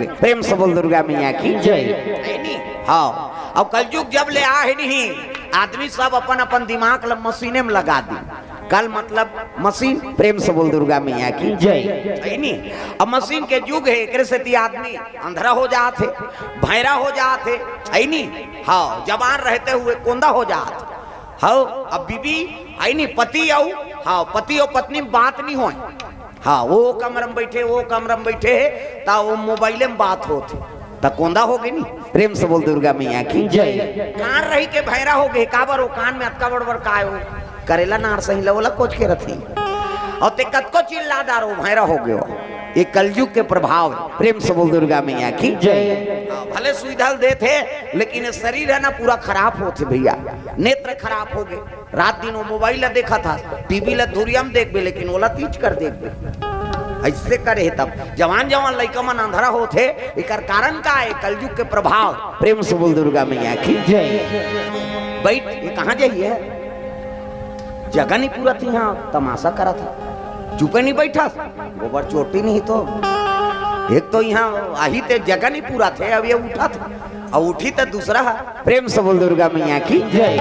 होके। प्रेम से बोल दुर्गा मैया की जय। हाँ, अब कलयुग जब ले आ ही नहीं, आदमी सब अपन अपन दिमाग मशीने में लगा दी। कल मतलब मशीन, प्रेम से बोल दुर्गा मैया की जय। नहीं, अब मशीन के युग है, एक से आदमी अंधरा हो जाते, भैरा हो जाते, है नहीं। हाँ, जवान रहते हुए कोंदा हो जाते। हाँ, अब बीबी है नहीं, पति आओ, हाँ पति और पत्नी बात नहीं हो। हाँ, वो कमरे में बैठे, वो कमरे में बैठे, ता वो मोबाइले में बात होती, ता कोंदा हो गई नहीं। प्रेम से बोल दुर्गा मैया की जय। कान रही के भैरा हो गए, काबर हो कान में अटका बड़बर का हो करेला नार सही लवला कोच के रथी और ते कत को चिल्लादार हो भैरा हो गयो। ये कलयुग के प्रभाव है। प्रेम से बोल दुर्गा मैया की जय। भले सुविधा देते लेकिन शरीर है ना पूरा खराब होते भैया, नेत्र खराब हो गए। रात दिन वो मोबाइल देखा था, टीवी ला धुरिया में देख बे, लेकिन ओला तीच कर देख बे, ऐसे करे तब जवान जवान लड़का मन अंधरा होते। एकर कारण का है? कलयुग के प्रभाव। प्रेम से बोल दुर्गा मैया की जय। बैठ, ये कहाँ जाइए? जगह नहीं पूरा थी, यहाँ तमाशा करा था, चुपे नहीं बैठा, गोबर चोटी नहीं तो एक तो यहाँ आही ते जगह नहीं पूरा थे। अब ये उठा था और उठी तो दूसरा। प्रेम से बोल दुर्गा मैया की जय।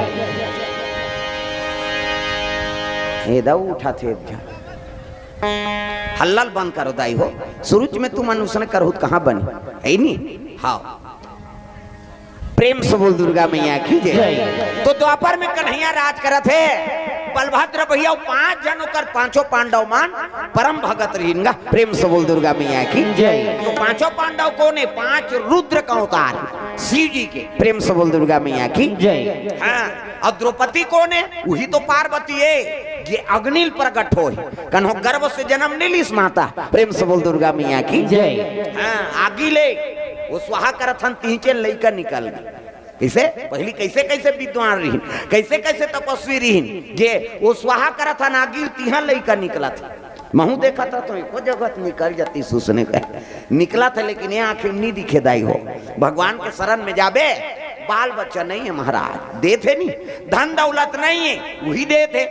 उठा थे, हल्लल बंद करो दाई हो, सूरज में तुम अनुसरण करो कहाँ बनी है नहीं। हाँ, प्रेम से बोल दुर्गा मैया की जय। तो द्वापर में कन्हैया राज करत है, बलभद्र भैया 5 जन कर 5 पांडव मान परम भगत रहीनगा। प्रेम से बोल दुर्गा मैया की जय। तो 5 पांडव कौन है? 5 रुद्र का अवतार शिव जी के। प्रेम से बोल दुर्गा मैया की जय। हाँ, और द्रौपदी कौन है? वही तो पार्वती है, ये अग्निल प्रकट हो कन्हो गर्भ से जन्म नहीं लीस माता। प्रेम से बोल दुर्गा मैया की जय। हाँ, आगी ले वो स्वाहा करथन तीचे लइका निकल गई। कैसे पहली कैसे कैसे विद्वान रही, कैसे कैसे तपस्वी रही, जे वो स्वाहा करत था नागिल तिहा लइका निकला था। महू देखा था तो एको जगत निकल जाती सुसने का निकला था, लेकिन ये आंखें नहीं दिखे दाई हो। भगवान के शरण में जाबे, बाल बच्चा नहीं है महाराज, देते नहीं, धन दौलत नहीं है वही देते,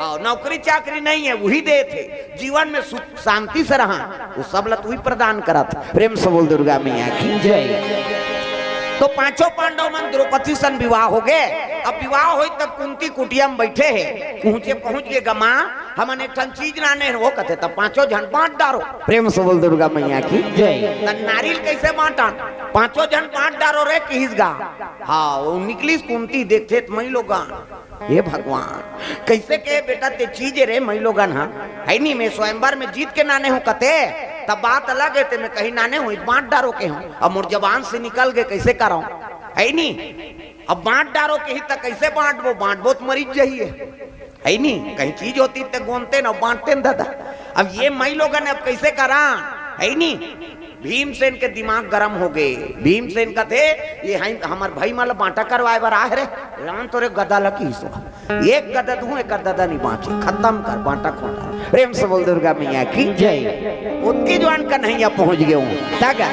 और नौकरी चाकरी नहीं है वही देते, जीवन में सुख शांति से रहा वो सब लत वही प्रदान करा था। प्रेम से बोल दुर्गा मैया की जय। तो 5 पांडव मन द्रौपदी सन विवाह हो गए। अब विवाह हो तब कुंती कुटिया में बैठे हैं, पहुंच गए गमा हमन एक चीज लाने वो कहते तब 5 जन बांट डारो। प्रेम से बोल दुर्गा मैया की जय। नारियल कैसे बांटा? 5 जन बांट डारो रे किसगा। हाँ, वो निकली कुंती देखते तो मई लोग, ये भगवान कैसे के बेटा ते चीज रे मई लोगन है नहीं, मैं स्वयंवर में जीत के नाने हूँ कते, तब बात अलग है, ते मैं कहीं नाने हूँ बांट डारो के हूँ। अब मोर जबान से निकल गए कैसे कराऊं है नहीं। अब बांट डारो के ही तक कैसे बांटबो तो मरीज जाइए है नहीं। कहीं चीज होती तो गोनते न बांटते न दादा। अब ये मई लोगन अब कैसे करा है नहीं। भीमसेन के दिमाग गरम हो गए। भीमसेन का थे ये हमार भाई माला बांटा करवाए बार आ रे राम तोरे गदा लकी सो एक गदा दूं एक गदा नहीं बांचे, खत्म कर बांटा खोटा। प्रेम से बोल दुर्गा मैया की जय। उतकी जवान कन्हैया पहुंच गए हूँ तागा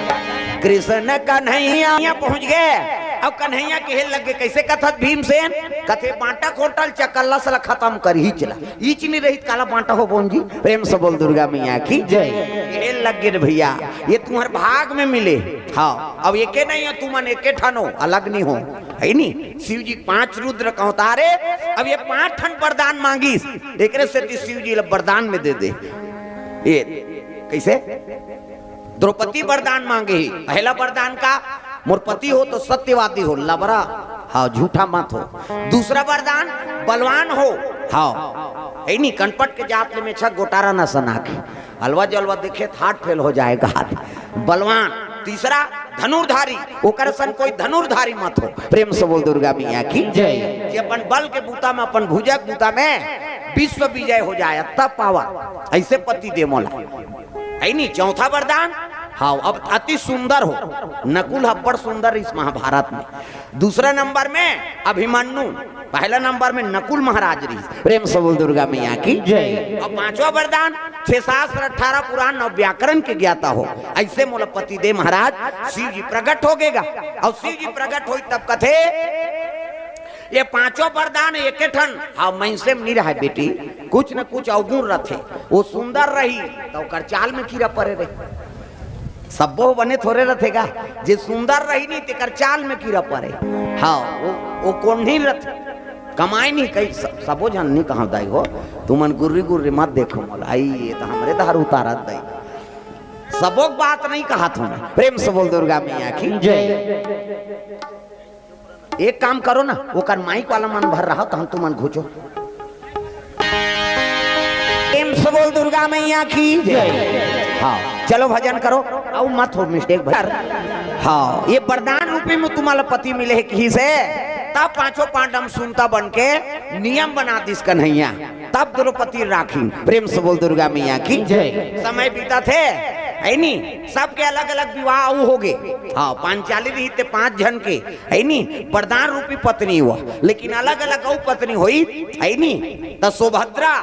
कृष्ण कन्हैया पहुंच गए। अब कन्हैया के हेल लगे कैसे कथत भीमसेन कथे बांटा खोटल चकल्ला सला खत्म कर ही चला, ईच नहीं रही काला बांटा हो बोन जी। प्रेम से बोल दुर्गा मैया की जय। हेल लगे भैया ये तुम्हारे भाग में मिले। हाँ, अब एके नहीं है तुमन एके ठानो अलग नहीं हो है नहीं। शिव जी 5 रुद्र का उतारे। अब ये 5 ठन वरदान मांगी, एक से शिव जी वरदान में दे दे। ये कैसे द्रौपदी वरदान मांगे ही। पहला वरदान का मोर पति हो तो सत्यवादी हो, लबरा हाँ झूठा मत हो। दूसरा वरदान बलवान हो, हाँ है नहीं कनपट के जात में छत गोटारा न सना के हलवा जलवा देखे हाथ फेल हो जाएगा हाथ बलवान। तीसरा धनुर्धारी, ओकर सन कोई धनुर्धारी मत हो। प्रेम से बोल दुर्गा मैया की जय। कि अपन बल के बूता में अपन भुजक बूता में विश्व विजय हो जाए तब पावा, ऐसे पति दे मोला है नहीं। चौथा वरदान हाँ अब अति सुंदर हो, नकुल हब्बड़ सुंदर इस महाभारत में। दूसरा नंबर में अभिमन्यु, पहला नंबर में नकुल महाराज रही। प्रेम से बोल दुर्गा मैया की जय। और 5वां वरदान 6 शास्त्र 18 पुराण 9 व्याकरण के ज्ञाता हो, ऐसे मोला पति दे महाराज शिव जी प्रकट हो गएगा। और शिव जी प्रकट हो तब कथे ये 5 वरदान एक ठन हाँ मैसे नहीं रहा बेटी, कुछ न कुछ अवगुण रखे। वो सुंदर रही तो चाल में कीड़ा पड़े रहे सबो बने थोड़े रथेगा जे सुंदर रही नहीं तेकर चाल में कीड़ा पड़े। हाँ वो कौन नहीं रथ कमाई नहीं कहीं सबो जन नहीं कहाँ दाई हो तुमन गुर्री गुर्री मत देखो मोला आई ये तो हमरे धार उतारा दाई सबो बात नहीं कहा तुमने। प्रेम से बोल दुर्गा मैया की जय। एक काम करो ना वो कर माइक वाला मन भर रहा तो हम तुमन घुचो। प्रेम से बोल दुर्गा मैया की जय। हाँ चलो भजन करो और मत हो मिस्टेक भर। हाँ ये वरदान रूपी में तुम्हारा पति मिले है कहीं से तब पांचों पांडव सुनता बन के नियम बना दिस कन्हैया तब द्रौपदी राखी। प्रेम से बोल दुर्गा मैया की जय। समय बीता थे है नी सबके अलग अलग विवाह हो गए। हाँ पांचाली रही थे 5 जन के है नी वरदान रूपी पत्नी हुआ लेकिन अलग अलग पत्नी हुई है नी तो सुभद्रा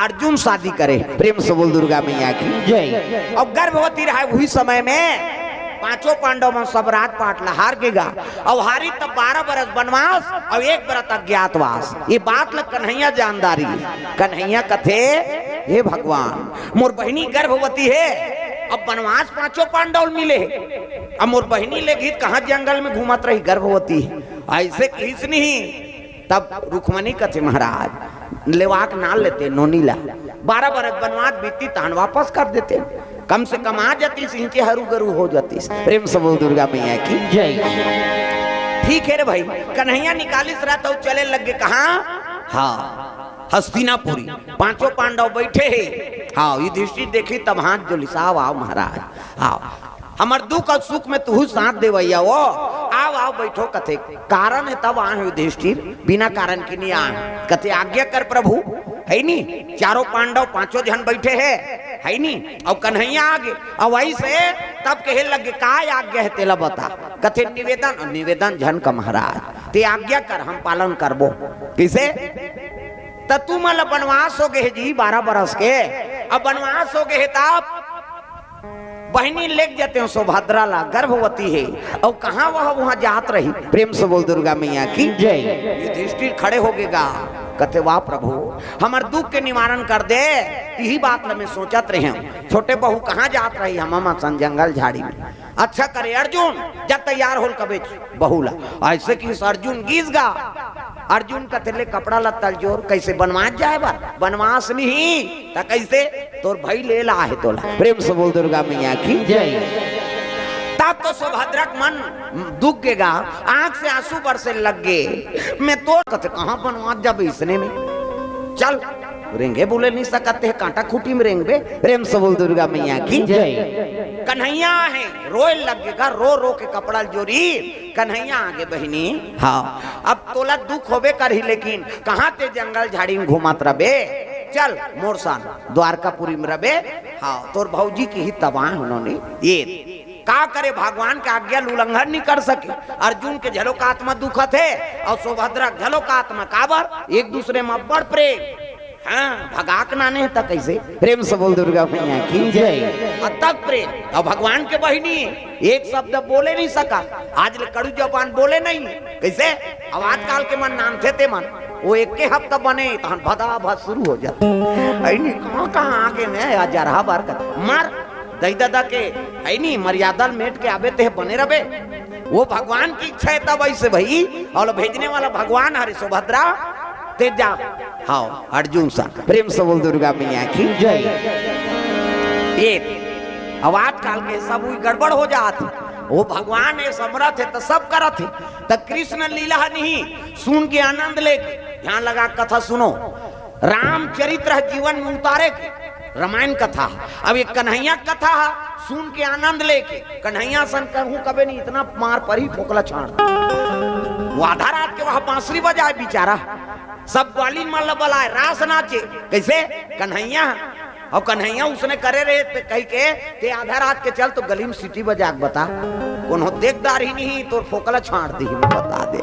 अर्जुन शादी करे। प्रेम से बोल दुर्गा मैया की जय। अब गर्भवती रहा वही समय में पांचों पांडव में सब रात पाट लहार गेगा और हारी तब 12 बरस वनवास और 1 बरस अज्ञातवास। ये बात लग कन्हैया जानदारी कन्हैया कथे हे भगवान मोर बहनी गर्भवती है अब वनवास पांचों पांडव मिले अब मोर बहनी ले गीत कहाँ जंगल में घूमत रही गर्भवती ऐसे किस नहीं तब रुक्मणी कथे महाराज लेवाक ना लेते नोनीला 12 बरस वनवास बीती तहन वापस कर देते कम से कम आ जाती सिंचे हरू गरु हो जाती। प्रेम से बोल दुर्गा मैया की जय। ठीक है रे भाई कन्हैया निकालिस रहा तो चले लग गए कहाँ हाँ हस्तिनापुरी पांचों पांडव बैठे हैं। हाँ युधिष्ठिर देखी तब हाथ जो लिसाव आओ महाराज आओ हमार दुख और सुख में तू साथ देवैया वो आओ आओ बैठो कथे कारण है तब आए युधिष्ठिर बिना कारण की नहीं आए कथे आज्ञा कर प्रभु है नी चारों पांडव पांचों जन बैठे है नी और कन्हैया आगे और वही से तब कहे लगे का आज्ञा है तेला बता कथे निवेदन निवेदन जन का महाराज ते आज्ञा कर हम पालन करबो किसे तो तुम वनवास हो गए जी 12 बरस के अब वनवास हो गए तब बहनी लेक जाते हैं सुभद्रा ला गर्भवती है और कहाँ वहां जात रही। प्रेम से बोल दुर्गा मैया की जय। युधिष्ठिर खड़े हो गएगा कहते वाह प्रभु हमार दुख के निवारण कर दे यही बात में सोचत रहे छोटे बहू कहाँ जात रही हम सन जंगल झाड़ी में अच्छा करे अर्जुन जब तैयार होल कबे बहुला ऐसे कि अर्जुन गीस गा अर्जुन का तेले कपड़ा लत्ता जोर कैसे बनवास जाए बार बनवास नहीं तो कैसे तोर भाई ले ला है तोला। प्रेम से बोल दुर्गा मैया की जय। तब तो सुभद्रा मन दुख गेगा आंख से आंसू बरसे लग गए मैं तो कहते कहाँ बनवास जब इसने में चल रेंगे बोले नहीं सकते कांटा खूटी में रेंगे। प्रेम से बोल दुर्गा मैया की जय। कन्हैया है रोए लगेगा रो रो के कपड़ा जोरी कन्हैया आगे बहनी हाँ अब तोला दुख होबे करी लेकिन कहाँ ते जंगल झाड़ी में घुमात रबे चल मोरसान द्वारकापुरी में रबे हाँ तोर भौजी की ही तबाह उन्होंने ये का करे भगवान का आज्ञा उल्लंघन नहीं कर सके। अर्जुन के झलों का आत्मा दुखत है और सुभद्रा झलों का आत्मा काबर एक दूसरे में बड़ प्रेम हाँ भगाक नाने तक कैसे। प्रेम से बोल दुर्गा मैया की जय। तक प्रेम और भगवान के बहिनी एक शब्द बोले नहीं सका आज ले कड़ू जबान बोले नहीं कैसे अब आजकल के मन नाम थे मन वो एक के हफ्ता बने तो भदा भद शुरू हो जाता कहाँ कहाँ आगे में जरहा बार कर मार दई दादा के है नी मर्यादा मेट के आबे ते बने रहे वो भगवान की इच्छा है तब ऐसे भाई और भेजने वाला भगवान हरे सुभद्रा ते जा हाँ अर्जुन सा। प्रेम से बोल दुर्गा मैया की जय। ये आवाज काल के सब गड़बड़ हो जात वो भगवान है समर्थ है तो सब करत है तो कृष्ण लीला नहीं सुन के आनंद लेके ध्यान लगा कथा सुनो रामचरित्र जीवन में उतारे के रामायण कथा अब एक कन्हैया कथा सुन के आनंद लेके कन्हैया सन कहूं कबे नहीं इतना मार पर ही ठोकला छाड़ वो आधा रात के वहां बांसुरी बजाए बेचारा सब ग्वालिन माल बलाए रास नाचे कैसे कन्हैया और कन्हैया उसने करे रहे कह के ते आधा रात के चल तो गली में सीटी बजा बता कोनो देखदार ही नहीं तो फोकला छाड़ दी बता दे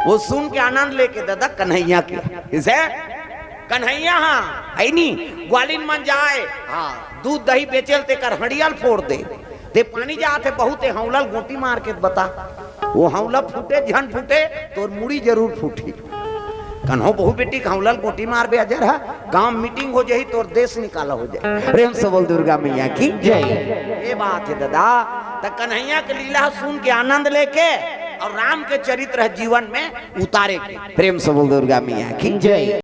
वो सुन के आनंद लेके दादा कन्हैया के किसे कन्हैया हाँ है नी ग्वालिन मन जाए हाँ दूध दही बेचल ते कर हड़ियल फोड़ दे ते पानी जाते बहुत हौलल गोटी मार के बता वो हौला फूटे झन फूटे तो मुड़ी जरूर फूटी कन्हो बहु बेटी खौलल कोटी मार बे अजर है गांव मीटिंग हो जाई तो देश निकाला हो जाए। प्रेम से बोल दुर्गा मैया की जय। ये बात है दादा, तो कन्हैया के लीला सुन के आनंद लेके और राम के चरित्र जीवन में उतारे के। प्रेम से बोल दुर्गा मैया की जय।